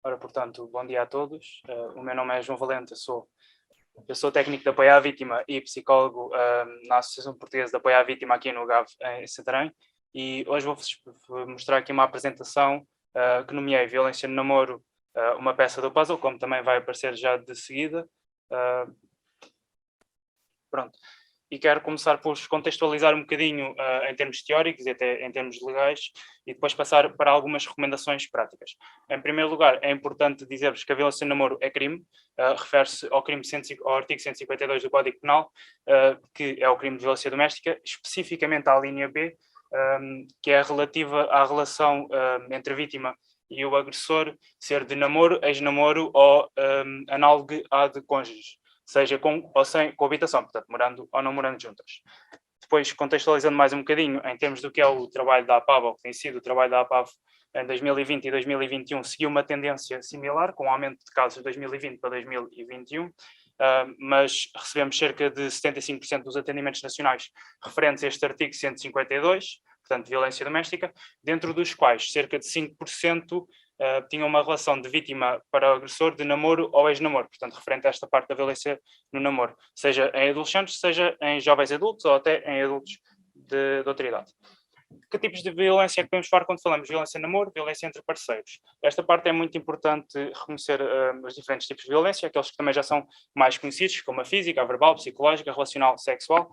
Ora, portanto, bom dia a todos. O meu nome é João Valente, eu sou técnico de apoio à vítima e psicólogo na Associação Portuguesa de Apoio à Vítima aqui no GAV, em Santarém. E hoje vou-vos mostrar aqui uma apresentação que nomeei Violência no Namoro, uma peça do puzzle, como também vai aparecer já de seguida. Pronto. E quero começar por contextualizar um bocadinho em termos teóricos e até em termos legais, e depois passar para algumas recomendações práticas. Em primeiro lugar, é importante dizer-vos que a violência no namoro é crime, refere-se ao, ao artigo 152 do Código Penal, que é o crime de violência doméstica, especificamente à linha B, que é relativa à relação entre a vítima e o agressor ser de namoro, ex-namoro ou análogo à de cônjuges, seja com ou sem coabitação, portanto, morando ou não morando juntas. Depois, contextualizando mais um bocadinho, em termos do que é o trabalho da APAV, ou que tem sido o trabalho da APAV em 2020 e 2021, seguiu uma tendência similar, com um aumento de casos de 2020 para 2021, mas recebemos cerca de 75% dos atendimentos nacionais referentes a este artigo 152, portanto, violência doméstica, dentro dos quais cerca de 5% tinham uma relação de vítima para o agressor de namoro ou ex-namoro, portanto, referente a esta parte da violência no namoro, seja em adolescentes, seja em jovens adultos ou até em adultos de outra idade. Que tipos de violência é que podemos falar quando falamos de violência no namoro, violência entre parceiros? Esta parte é muito importante reconhecer os diferentes tipos de violência, aqueles que também já são mais conhecidos, como a física, a verbal, a psicológica, a relacional, sexual,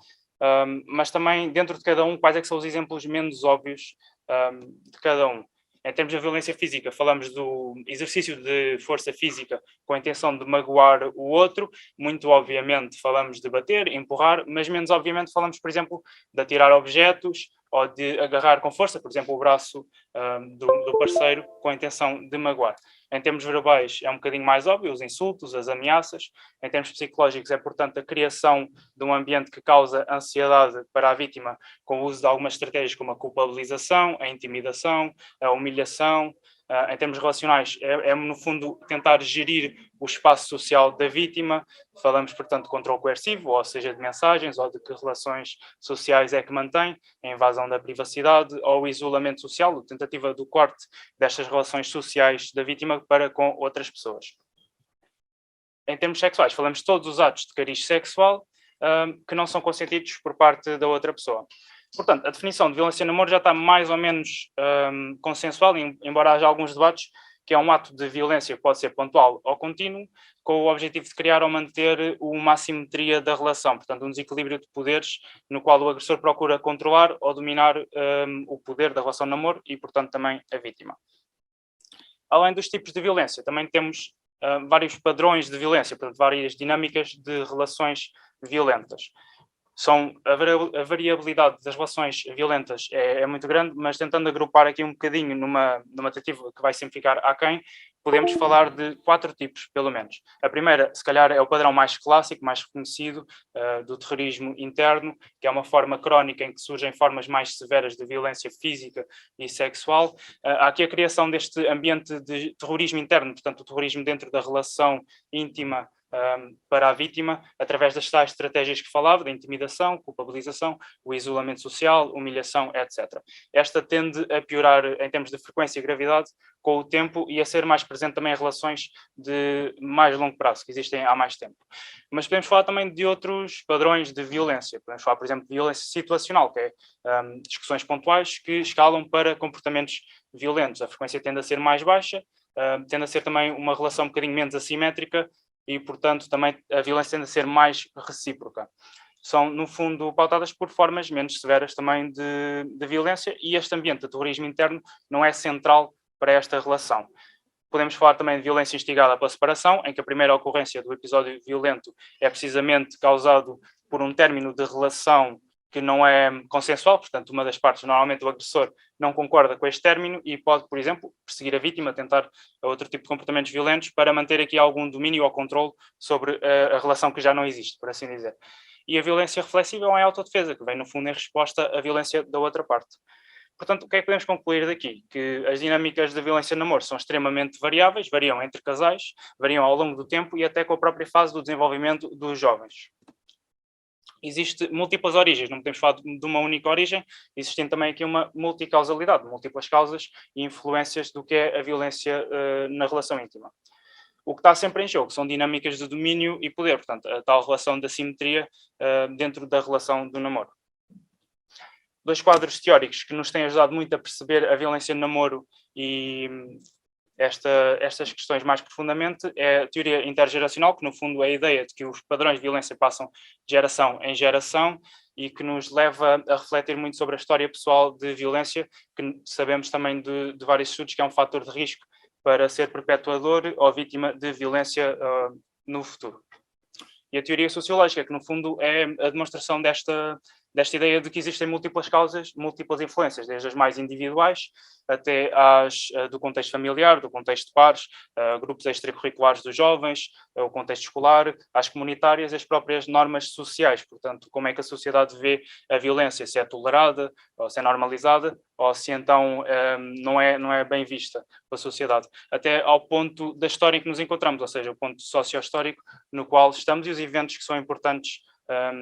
mas também dentro de cada um, quais é que são os exemplos menos óbvios de cada um. Em termos de violência física, falamos do exercício de força física com a intenção de magoar o outro. Muito obviamente falamos de bater, empurrar, mas menos obviamente falamos, por exemplo, de atirar objetos ou de agarrar com força, por exemplo, o braço do parceiro com a intenção de magoar. Em termos verbais é um bocadinho mais óbvio, os insultos, as ameaças. Em termos psicológicos é, portanto, a criação de um ambiente que causa ansiedade para a vítima com o uso de algumas estratégias como a culpabilização, a intimidação, a humilhação. Em termos relacionais, é no fundo tentar gerir o espaço social da vítima. Falamos, portanto, de controle coercivo, ou seja, de mensagens, ou de que relações sociais é que mantém, a invasão da privacidade, ou o isolamento social, a tentativa do corte destas relações sociais da vítima para com outras pessoas. Em termos sexuais, falamos de todos os atos de cariz sexual que não são consentidos por parte da outra pessoa. Portanto, a definição de violência no namoro já está mais ou menos consensual, embora haja alguns debates, que é um ato de violência que pode ser pontual ou contínuo, com o objetivo de criar ou manter uma assimetria da relação, portanto, um desequilíbrio de poderes no qual o agressor procura controlar ou dominar o poder da relação de namoro e, portanto, também a vítima. Além dos tipos de violência, também temos vários padrões de violência, portanto, várias dinâmicas de relações violentas. A variabilidade das relações violentas é muito grande, mas tentando agrupar aqui um bocadinho numa tentativa que vai simplificar aquém, podemos falar de 4 tipos, pelo menos. A primeira, se calhar, é o padrão mais clássico, mais reconhecido, do terrorismo interno, que é uma forma crónica em que surgem formas mais severas de violência física e sexual. Há aqui a criação deste ambiente de terrorismo interno, portanto, o terrorismo dentro da relação íntima para a vítima, através das tais estratégias que falava, da intimidação, culpabilização, o isolamento social, humilhação, etc. Esta tende a piorar em termos de frequência e gravidade com o tempo e a ser mais presente também em relações de mais longo prazo, que existem há mais tempo. Mas podemos falar também de outros padrões de violência. Podemos falar, por exemplo, de violência situacional, que é discussões pontuais que escalam para comportamentos violentos. A frequência tende a ser mais baixa, tende a ser também uma relação um bocadinho menos assimétrica, e, portanto, também a violência tende a ser mais recíproca. São, no fundo, pautadas por formas menos severas também de violência, e este ambiente de terrorismo interno não é central para esta relação. Podemos falar também de violência instigada pela separação, em que a primeira ocorrência do episódio violento é precisamente causado por um término de relação que não é consensual, portanto, uma das partes, normalmente o agressor, não concorda com este término e pode, por exemplo, perseguir a vítima, tentar outro tipo de comportamentos violentos para manter aqui algum domínio ou controle sobre a relação que já não existe, por assim dizer. E a violência reflexiva é a autodefesa, que vem, no fundo, em resposta à violência da outra parte. Portanto, o que é que podemos concluir daqui? Que as dinâmicas da violência no namoro são extremamente variáveis, variam entre casais, variam ao longo do tempo e até com a própria fase do desenvolvimento dos jovens. Existe múltiplas origens, não podemos falar de uma única origem, existem também aqui uma multicausalidade, múltiplas causas e influências do que é a violência na relação íntima. O que está sempre em jogo são dinâmicas de domínio e poder, portanto, a tal relação de assimetria dentro da relação do namoro. Dois quadros teóricos que nos têm ajudado muito a perceber a violência no namoro e estas questões mais profundamente é a teoria intergeracional, que no fundo é a ideia de que os padrões de violência passam de geração em geração e que nos leva a refletir muito sobre a história pessoal de violência, que sabemos também de vários estudos que é um fator de risco para ser perpetuador ou vítima de violência no futuro. E a teoria sociológica, que no fundo é a demonstração desta ideia de que existem múltiplas causas, múltiplas influências, desde as mais individuais até às do contexto familiar, do contexto de pares, grupos extracurriculares dos jovens, o contexto escolar, as comunitárias, as próprias normas sociais. Portanto, como é que a sociedade vê a violência, se é tolerada, ou se é normalizada, ou se então não é bem vista pela sociedade. Até ao ponto da história em que nos encontramos, ou seja, o ponto socio-histórico no qual estamos e os eventos que são importantes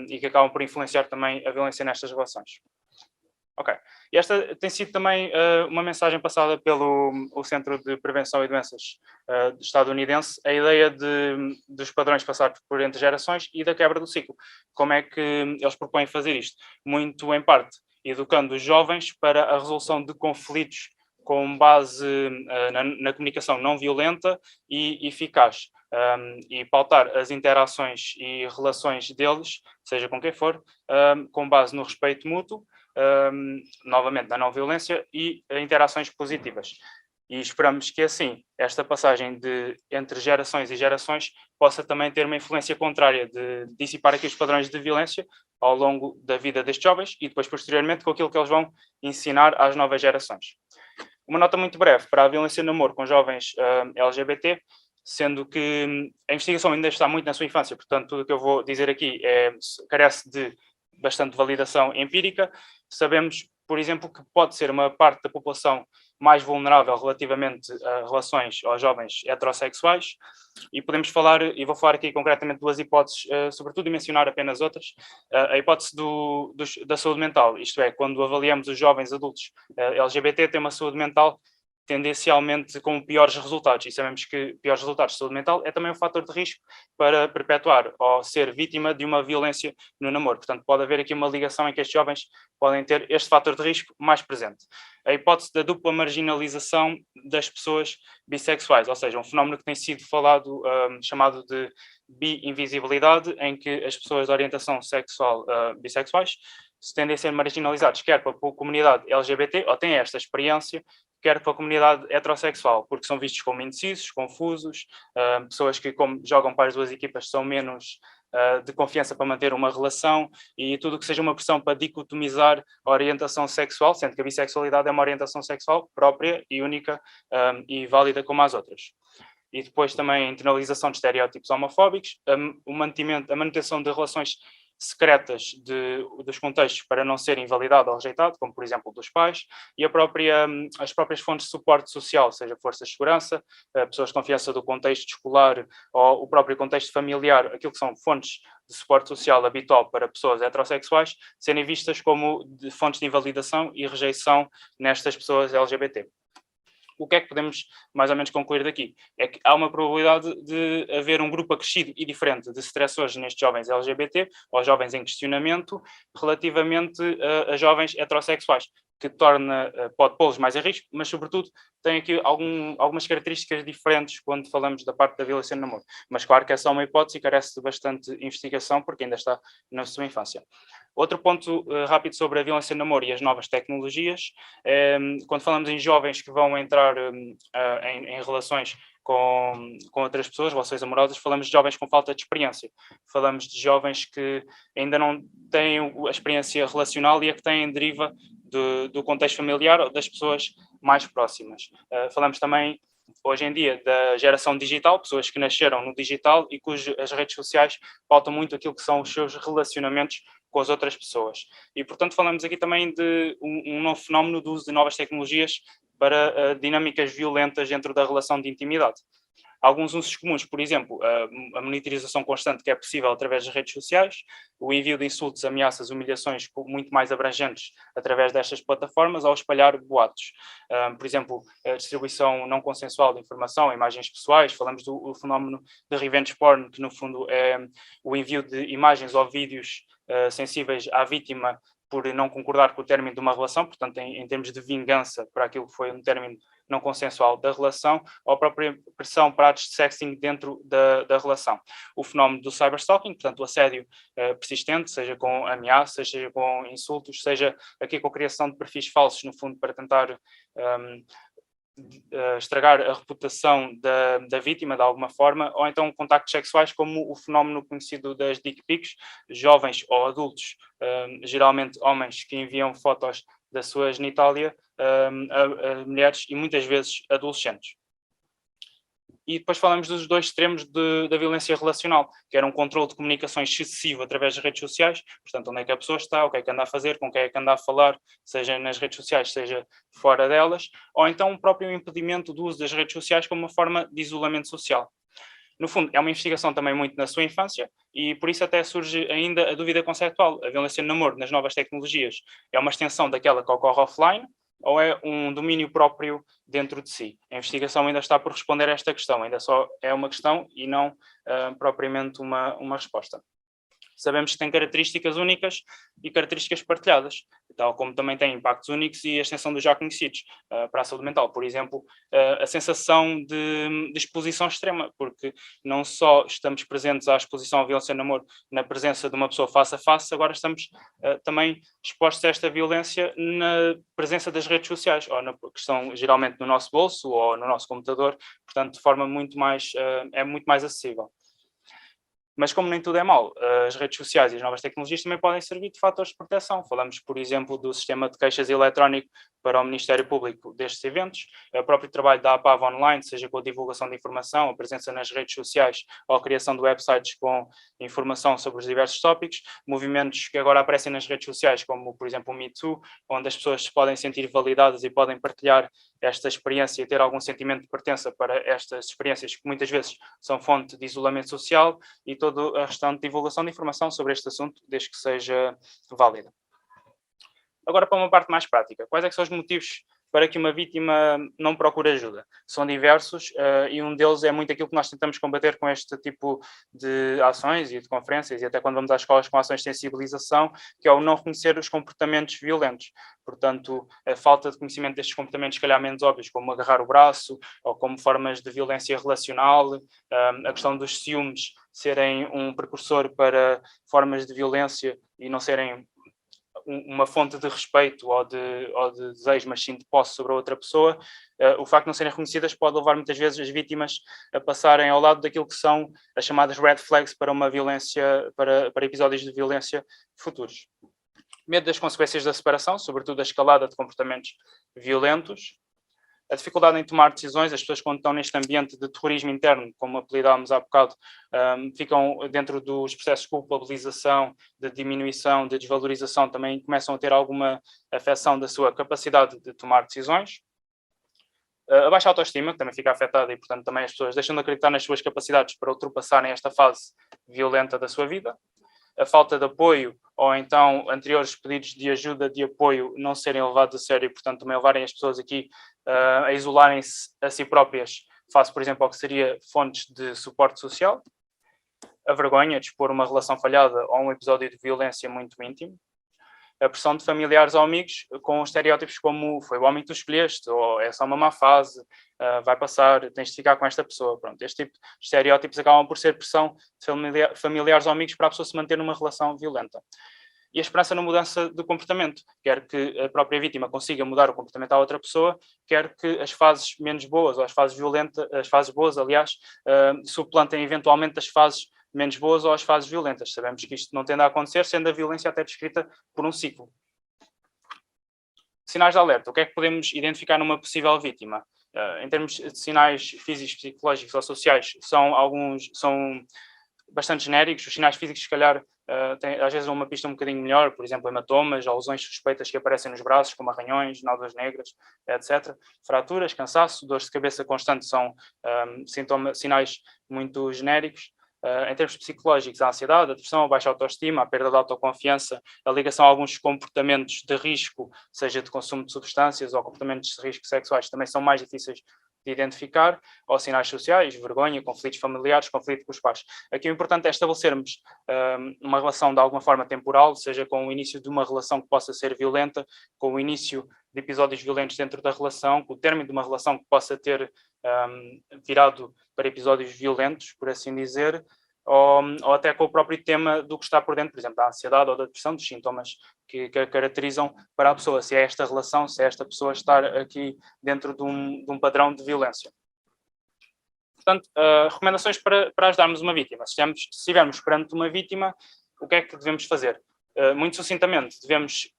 e que acabam por influenciar também a violência nestas relações. Ok. E esta tem sido também uma mensagem passada pelo o Centro de Prevenção e Doenças estadunidense, a ideia dos padrões passados por entre gerações e da quebra do ciclo. Como é que eles propõem fazer isto? Muito em parte, educando os jovens para a resolução de conflitos com base na comunicação não violenta e eficaz. E pautar as interações e relações deles, seja com quem for, com base no respeito mútuo, novamente na não violência e interações positivas. E esperamos que assim esta passagem entre gerações e gerações possa também ter uma influência contrária de dissipar aqui os padrões de violência ao longo da vida destes jovens e depois posteriormente com aquilo que eles vão ensinar às novas gerações. Uma nota muito breve para a violência no namoro com jovens LGBT, sendo que a investigação ainda está muito na sua infância, portanto tudo o que eu vou dizer aqui carece de bastante validação empírica. Sabemos, por exemplo, que pode ser uma parte da população mais vulnerável relativamente a relações aos jovens heterossexuais e podemos falar, e vou falar aqui concretamente duas hipóteses, sobretudo e mencionar apenas outras, a hipótese da saúde mental, isto é, quando avaliamos os jovens adultos LGBT têm uma saúde mental tendencialmente com piores resultados, e sabemos que piores resultados de saúde mental é também um fator de risco para perpetuar ou ser vítima de uma violência no namoro. Portanto, pode haver aqui uma ligação em que estes jovens podem ter este fator de risco mais presente. A hipótese da dupla marginalização das pessoas bissexuais, ou seja, um fenómeno que tem sido falado, chamado de bi-invisibilidade, em que as pessoas de orientação sexual bissexuais se tendem a ser marginalizados, quer pela comunidade LGBT, ou têm esta experiência, quer pela comunidade heterossexual, porque são vistos como indecisos, confusos, pessoas que, como jogam para as duas equipas, são menos de confiança para manter uma relação e tudo o que seja uma pressão para dicotomizar a orientação sexual, sendo que a bissexualidade é uma orientação sexual própria e única e válida como as outras. E depois também a internalização de estereótipos homofóbicos, a manutenção de relações secretas dos contextos para não ser invalidado ou rejeitado, como por exemplo dos pais, e as próprias fontes de suporte social, seja forças de segurança, pessoas de confiança do contexto escolar ou o próprio contexto familiar, aquilo que são fontes de suporte social habitual para pessoas heterossexuais, serem vistas como fontes de invalidação e rejeição nestas pessoas LGBT. O que é que podemos mais ou menos concluir daqui? É que há uma probabilidade de haver um grupo acrescido e diferente de stressores nestes jovens LGBT, ou jovens em questionamento, relativamente a jovens heterossexuais, que pode pô-los mais a risco, mas sobretudo tem aqui algumas características diferentes quando falamos da parte da violência no namoro. Mas claro que é só uma hipótese e carece de bastante investigação, porque ainda está na sua infância. Outro ponto rápido sobre a violência no namoro e as novas tecnologias, quando falamos em jovens que vão entrar em relações com outras pessoas, relações amorosas, falamos de jovens com falta de experiência, falamos de jovens que ainda não têm a experiência relacional e a que têm deriva do contexto familiar ou das pessoas mais próximas. Falamos também hoje em dia da geração digital, pessoas que nasceram no digital e cujas redes sociais pautam muito aquilo que são os seus relacionamentos com as outras pessoas. E, portanto, falamos aqui também de um novo fenómeno do uso de novas tecnologias para dinâmicas violentas dentro da relação de intimidade. Alguns usos comuns, por exemplo, a monitorização constante que é possível através das redes sociais, o envio de insultos, ameaças, humilhações muito mais abrangentes através destas plataformas, ao espalhar boatos. Por exemplo, a distribuição não consensual de informação, imagens pessoais, falamos do fenómeno de revenge porn, que no fundo é o envio de imagens ou vídeos sensíveis à vítima por não concordar com o término de uma relação, portanto, em termos de vingança para aquilo que foi um término não consensual da relação, ou a própria pressão para atos de sexting dentro da relação. O fenómeno do cyberstalking, portanto, o assédio persistente, seja com ameaças, seja com insultos, seja aqui com a criação de perfis falsos, no fundo, para tentar estragar a reputação da vítima de alguma forma, ou então contactos sexuais, como o fenómeno conhecido das dick pics, jovens ou adultos, geralmente homens, que enviam fotos da sua genitália a mulheres e muitas vezes adolescentes. E depois falamos dos dois extremos da violência relacional, que era um controle de comunicações excessivo através das redes sociais, portanto, onde é que a pessoa está, o que é que anda a fazer, com quem é que anda a falar, seja nas redes sociais, seja fora delas, ou então o próprio impedimento do uso das redes sociais como uma forma de isolamento social. No fundo, é uma investigação também muito na sua infância e por isso até surge ainda a dúvida conceptual. A violência no namoro nas novas tecnologias é uma extensão daquela que ocorre offline ou é um domínio próprio dentro de si? A investigação ainda está por responder a esta questão, ainda só é uma questão e não propriamente uma resposta. Sabemos que tem características únicas e características partilhadas, tal como também tem impactos únicos e a extensão dos já conhecidos para a saúde mental. Por exemplo, a sensação de exposição extrema, porque não só estamos presentes à exposição à violência no namoro na presença de uma pessoa face a face, agora estamos também expostos a esta violência na presença das redes sociais, ou que estão geralmente no nosso bolso ou no nosso computador, portanto, de forma muito mais acessível. Mas como nem tudo é mau, as redes sociais e as novas tecnologias também podem servir de fatores de proteção. Falamos, por exemplo, do sistema de queixas eletrónico para o Ministério Público destes eventos, o próprio trabalho da APAV online, seja com a divulgação de informação, a presença nas redes sociais ou a criação de websites com informação sobre os diversos tópicos, movimentos que agora aparecem nas redes sociais, como, por exemplo, o Me Too, onde as pessoas se podem sentir validadas e podem partilhar esta experiência e ter algum sentimento de pertença para estas experiências que muitas vezes são fonte de isolamento social, e toda a restante divulgação de informação sobre este assunto, desde que seja válida. Agora, para uma parte mais prática, quais é que são os motivos para que uma vítima não procure ajuda? São diversos e um deles é muito aquilo que nós tentamos combater com este tipo de ações e de conferências, e até quando vamos às escolas com ações de sensibilização, que é o não reconhecer os comportamentos violentos. Portanto, a falta de conhecimento destes comportamentos, se calhar menos óbvios, como agarrar o braço, ou como formas de violência relacional, a questão dos ciúmes serem um precursor para formas de violência e não serem uma fonte de respeito ou de desejo, mas sim de posse sobre a outra pessoa. O facto de não serem reconhecidas pode levar muitas vezes as vítimas a passarem ao lado daquilo que são as chamadas red flags para uma violência, para episódios de violência futuros. Medo das consequências da separação, sobretudo a escalada de comportamentos violentos. A dificuldade em tomar decisões, as pessoas quando estão neste ambiente de terrorismo interno, como apelidámos há bocado, ficam dentro dos processos de culpabilização, de diminuição, de desvalorização, também começam a ter alguma afecção da sua capacidade de tomar decisões. A baixa autoestima também fica afetada e, portanto, também as pessoas deixam de acreditar nas suas capacidades para ultrapassarem esta fase violenta da sua vida. A falta de apoio ou então anteriores pedidos de ajuda, de apoio, não serem levados a sério e, portanto, também levarem as pessoas aqui a isolarem-se a si próprias, face, por exemplo, ao que seria fontes de suporte social. A vergonha de expor uma relação falhada ou um episódio de violência muito íntimo. A pressão de familiares ou amigos com estereótipos como foi o homem que tu escolheste, ou é só uma má fase, vai passar, tens de ficar com esta pessoa. Pronto, este tipo de estereótipos acabam por ser pressão de familiares ou amigos para a pessoa se manter numa relação violenta. E a esperança na mudança do comportamento, quer que a própria vítima consiga mudar o comportamento à outra pessoa, quer que as fases menos boas, ou as fases violentas, as fases boas, aliás, suplantem eventualmente as fases menos boas ou as fases violentas. Sabemos que isto não tende a acontecer, sendo a violência até descrita por um ciclo. Sinais de alerta. O que é que podemos identificar numa possível vítima? Em termos de sinais físicos, psicológicos ou sociais, são bastante genéricos. Os sinais físicos, se calhar, têm, às vezes, uma pista um bocadinho melhor, por exemplo, hematomas ou lesões suspeitas que aparecem nos braços, como arranhões, nódoas negras, etc. Fraturas, cansaço, dores de cabeça constantes são sinais muito genéricos. Em termos psicológicos, a ansiedade, a depressão, a baixa autoestima, a perda de autoconfiança, a ligação a alguns comportamentos de risco, seja de consumo de substâncias ou comportamentos de risco sexuais, também são mais difíceis de identificar, ou sinais sociais, vergonha, conflitos familiares, conflito com os pares. Aqui o importante é estabelecermos uma relação de alguma forma temporal, seja com o início de uma relação que possa ser violenta, com o início de episódios violentos dentro da relação, com o término de uma relação que possa ter virado para episódios violentos, por assim dizer, ou até com o próprio tema do que está por dentro, por exemplo, da ansiedade ou da depressão, dos sintomas que a caracterizam para a pessoa, se é esta relação, se é esta pessoa estar aqui dentro de um padrão de violência. Portanto, recomendações para ajudarmos uma vítima. Se estivermos perante uma vítima, o que é que devemos fazer? Muito sucintamente, devemos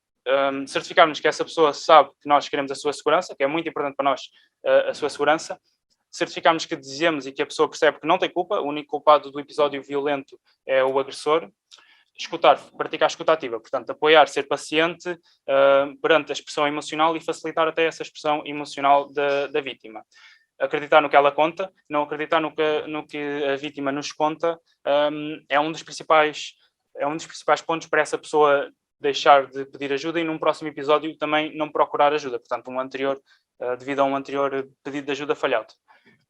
certificar-nos que essa pessoa sabe que nós queremos a sua segurança, que é muito importante para nós a sua segurança. Certificarmos que dizemos e que a pessoa percebe que não tem culpa, o único culpado do episódio violento é o agressor. Escutar, praticar a escuta ativa, portanto, apoiar, ser paciente perante a expressão emocional e facilitar até essa expressão emocional da vítima. Acreditar no que ela conta, não acreditar no que a vítima nos conta, é um dos principais pontos para essa pessoa deixar de pedir ajuda e num próximo episódio também não procurar ajuda, portanto, devido a um anterior pedido de ajuda falhado.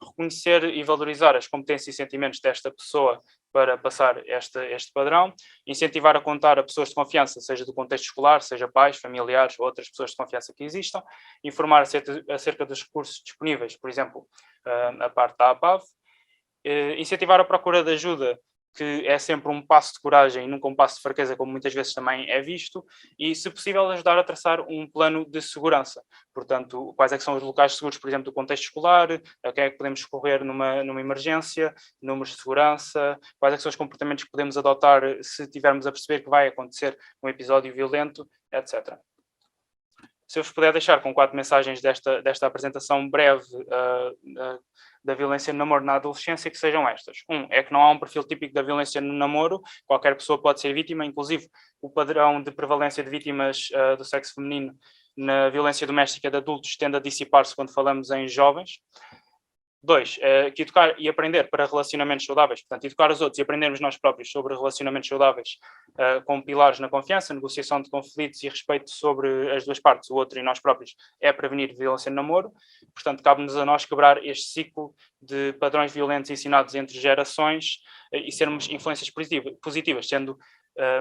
Reconhecer e valorizar as competências e sentimentos desta pessoa para passar este padrão, incentivar a contar a pessoas de confiança, seja do contexto escolar, seja pais, familiares ou outras pessoas de confiança que existam, informar acerca dos recursos disponíveis, por exemplo, a parte da APAV, incentivar a procura de ajuda, que é sempre um passo de coragem e nunca um passo de fraqueza, como muitas vezes também é visto, e, se possível, ajudar a traçar um plano de segurança. Portanto, quais é que são os locais seguros, por exemplo, do contexto escolar, a quem é que podemos recorrer numa emergência, números de segurança, quais é que são os comportamentos que podemos adotar se tivermos a perceber que vai acontecer um episódio violento, etc. Se eu vos puder deixar com 4 mensagens desta apresentação breve da violência no namoro na adolescência, que sejam estas. É que não há um perfil típico da violência no namoro, qualquer pessoa pode ser vítima, inclusive o padrão de prevalência de vítimas do sexo feminino na violência doméstica de adultos tende a dissipar-se quando falamos em jovens. 2, que educar e aprender para relacionamentos saudáveis, portanto, educar os outros e aprendermos nós próprios sobre relacionamentos saudáveis com pilares na confiança, negociação de conflitos e respeito sobre as duas partes, o outro e nós próprios, é prevenir violência no namoro. Portanto, cabe-nos a nós quebrar este ciclo de padrões violentos ensinados entre gerações e sermos influências positivas, sendo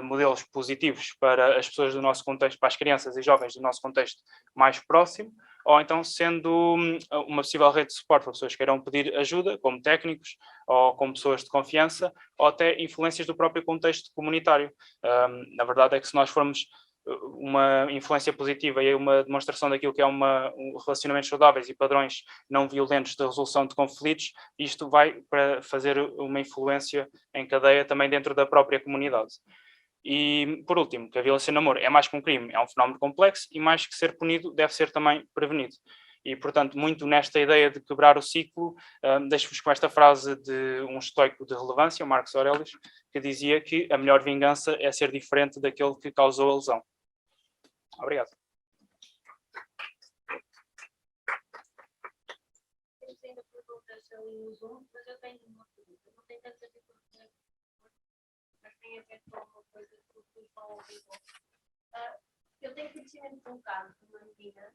modelos positivos para as pessoas do nosso contexto, para as crianças e jovens do nosso contexto mais próximo, ou então sendo uma possível rede de suporte para pessoas que queiram pedir ajuda, como técnicos, ou como pessoas de confiança, ou até influências do próprio contexto comunitário. Na verdade é que se nós formos uma influência positiva e uma demonstração daquilo que é relacionamentos saudáveis e padrões não violentos de resolução de conflitos, isto vai para fazer uma influência em cadeia também dentro da própria comunidade. E, por último, que a violência no namoro é mais que um crime, é um fenómeno complexo e, mais que ser punido, deve ser também prevenido. E, portanto, muito nesta ideia de quebrar o ciclo, deixo-vos com esta frase de um estoico de relevância, o Marcos Aurelius, que dizia que a melhor vingança é ser diferente daquele que causou a lesão. Obrigado. Temos ainda perguntas ali no Zoom, mas eu tenho uma pergunta. Não tem tanta dificuldade, mas tem a ver com uma coisa que vocês vão ouvir. Eu tenho conhecimento de um caso de uma menina,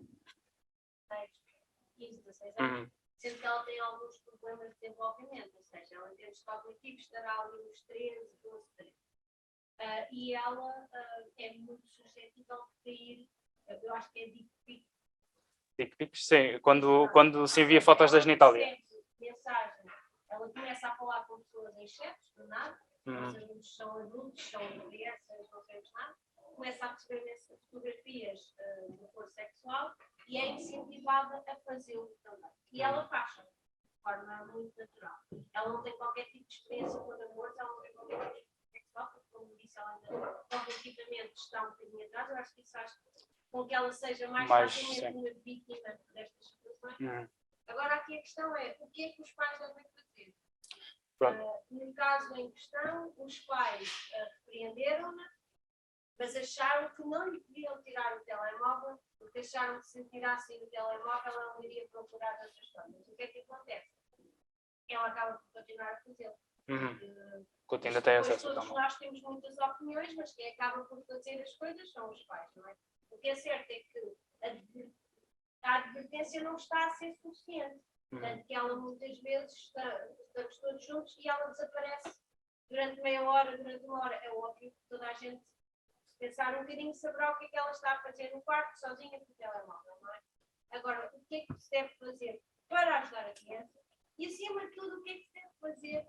15, 16 anos, sendo que ela tem alguns problemas de desenvolvimento, ou seja, ela em termos cognitivos estará ali nos 13, 12, 13. E ela é muito suscetível de cair, eu acho que é dick pic. Dick pics, sim, quando se envia fotos da genitália. Mensagem, ela começa a falar com pessoas em chats, do nada, são adultos, são crianças, não sabemos nada, começa a perceber fotografias do corpo sexual e é incentivada a fazê-lo também. E ela faz-o de forma muito natural. Ela não tem qualquer tipo de experiência com namoro, ela não tem qualquer tipo de sexual, porque, como disse, ela ainda cognitivamente está um bocadinho atrás. Eu acho que isso faz com que ela seja mais facilmente uma vítima destas situações. Agora, aqui a questão é, o que é que os pais devem fazer? No caso em questão, os pais repreenderam-na, mas acharam que não lhe podiam tirar o telemóvel, porque acharam que se tirassem o telemóvel ela não iria procurar outras formas. O que é que acontece? Ela acaba por continuar a fazê-lo. Continua a ter acesso ao Todos telemóvel. nós temos muitas opiniões, mas quem acaba por fazer as coisas são os pais, não é? O que é certo é que a advertência não está a ser suficiente. Portanto, que ela muitas vezes estamos todos juntos e ela desaparece durante meia hora, durante uma hora. É óbvio que toda a gente, se pensar um bocadinho, saberá o que é que ela está a fazer no quarto, sozinha com o telemóvel, não é? Agora, o que é que se deve fazer para ajudar a criança? E, acima de tudo, o que é que se deve fazer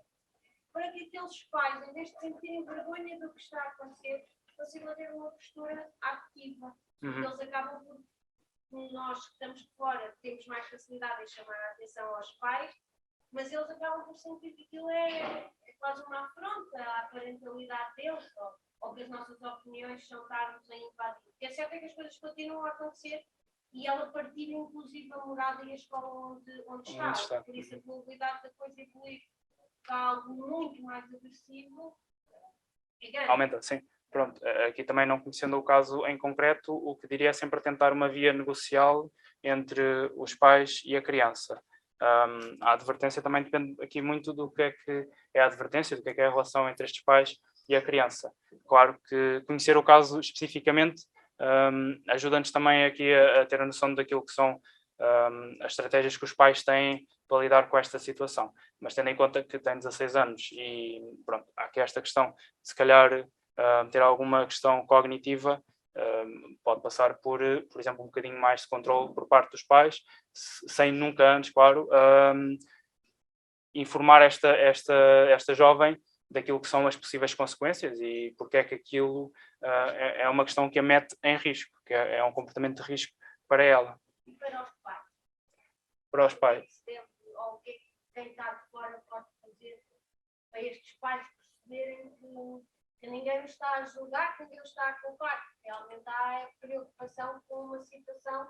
para que aqueles pais, em vez de sentirem vergonha do que está a acontecer, consigam ter uma postura ativa? Eles acabam por, nós que estamos de fora, temos mais facilidade em chamar a atenção aos pais, mas eles acabam por sentir que aquilo é quase uma afronta à parentalidade deles, ou que as nossas opiniões são estarmos a invadir. O que é certo é que as coisas continuam a acontecer e ela partilha inclusive a morada e a escola onde está. Por isso a probabilidade da coisa evoluir para algo muito mais agressivo é grande. Aumenta, sim. Pronto, aqui também não conhecendo o caso em concreto, o que diria é sempre tentar uma via negocial entre os pais e a criança. A advertência também depende aqui muito do que é a advertência, do que é a relação entre estes pais e a criança. Claro que conhecer o caso especificamente ajuda-nos também aqui a ter a noção daquilo que são as estratégias que os pais têm para lidar com esta situação. Mas tendo em conta que tem 16 anos e pronto, há aqui esta questão de se calhar ter alguma questão cognitiva, pode passar por exemplo, um bocadinho mais de controle por parte dos pais, sem nunca antes, claro, informar esta jovem daquilo que são as possíveis consequências e porque é que aquilo é uma questão que a mete em risco, que é um comportamento de risco para ela. E para os pais? Para os pais. Ou o que é que quem está de fora pode fazer para estes pais perceberem que ninguém os está a julgar, que ninguém os está a culpar. Realmente há preocupação com uma situação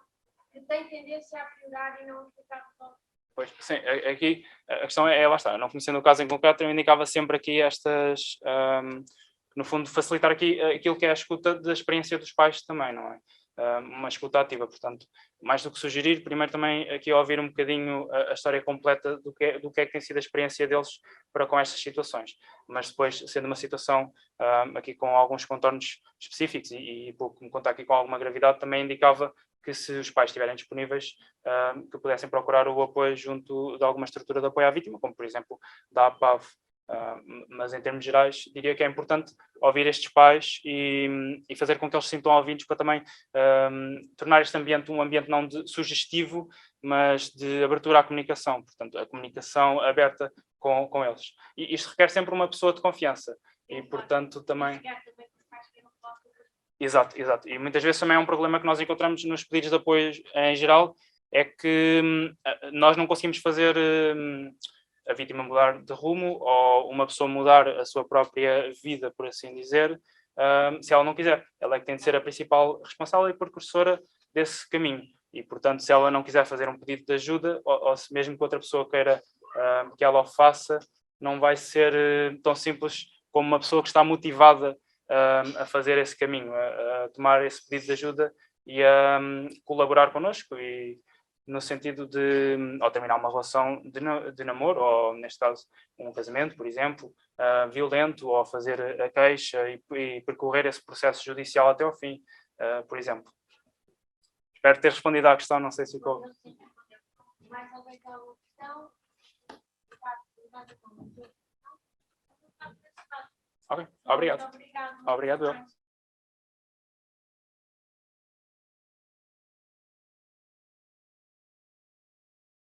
que tem tendência a piorar e não a ficar resolvida. Pois, sim, aqui a questão lá está, não conhecendo o caso em concreto, eu indicava sempre aqui estas, no fundo, facilitar aqui aquilo que é a escuta da experiência dos pais também, não é? Uma escuta ativa, portanto, mais do que sugerir, primeiro também aqui ouvir um bocadinho a história completa do que é que tem sido a experiência deles para com estas situações, mas depois, sendo uma situação aqui com alguns contornos específicos e por me contar aqui com alguma gravidade, também indicava que se os pais estiverem disponíveis, que pudessem procurar o apoio junto de alguma estrutura de apoio à vítima, como por exemplo da APAV. Mas em termos gerais diria que é importante ouvir estes pais e fazer com que eles se sintam ouvidos para também tornar este ambiente um ambiente não de sugestivo, mas de abertura à comunicação, portanto a comunicação aberta com eles. E isto requer sempre uma pessoa de confiança e portanto também... Exato. E muitas vezes também é um problema que nós encontramos nos pedidos de apoio em geral, é que nós não conseguimos fazer a vítima mudar de rumo ou uma pessoa mudar a sua própria vida, por assim dizer, se ela não quiser. Ela é que tem de ser a principal responsável e precursora desse caminho. E, portanto, se ela não quiser fazer um pedido de ajuda, ou se mesmo que outra pessoa queira que ela o faça, não vai ser tão simples como uma pessoa que está motivada a fazer esse caminho, a tomar esse pedido de ajuda e a colaborar connosco e no sentido de, ao terminar uma relação de namoro, ou neste caso um casamento, por exemplo, violento, ou fazer a queixa e percorrer esse processo judicial até ao fim, por exemplo. Espero ter respondido à questão, não sei se ficou... Mais alguém tem alguma questão? Ok, obrigado. Muito obrigado. Obrigado.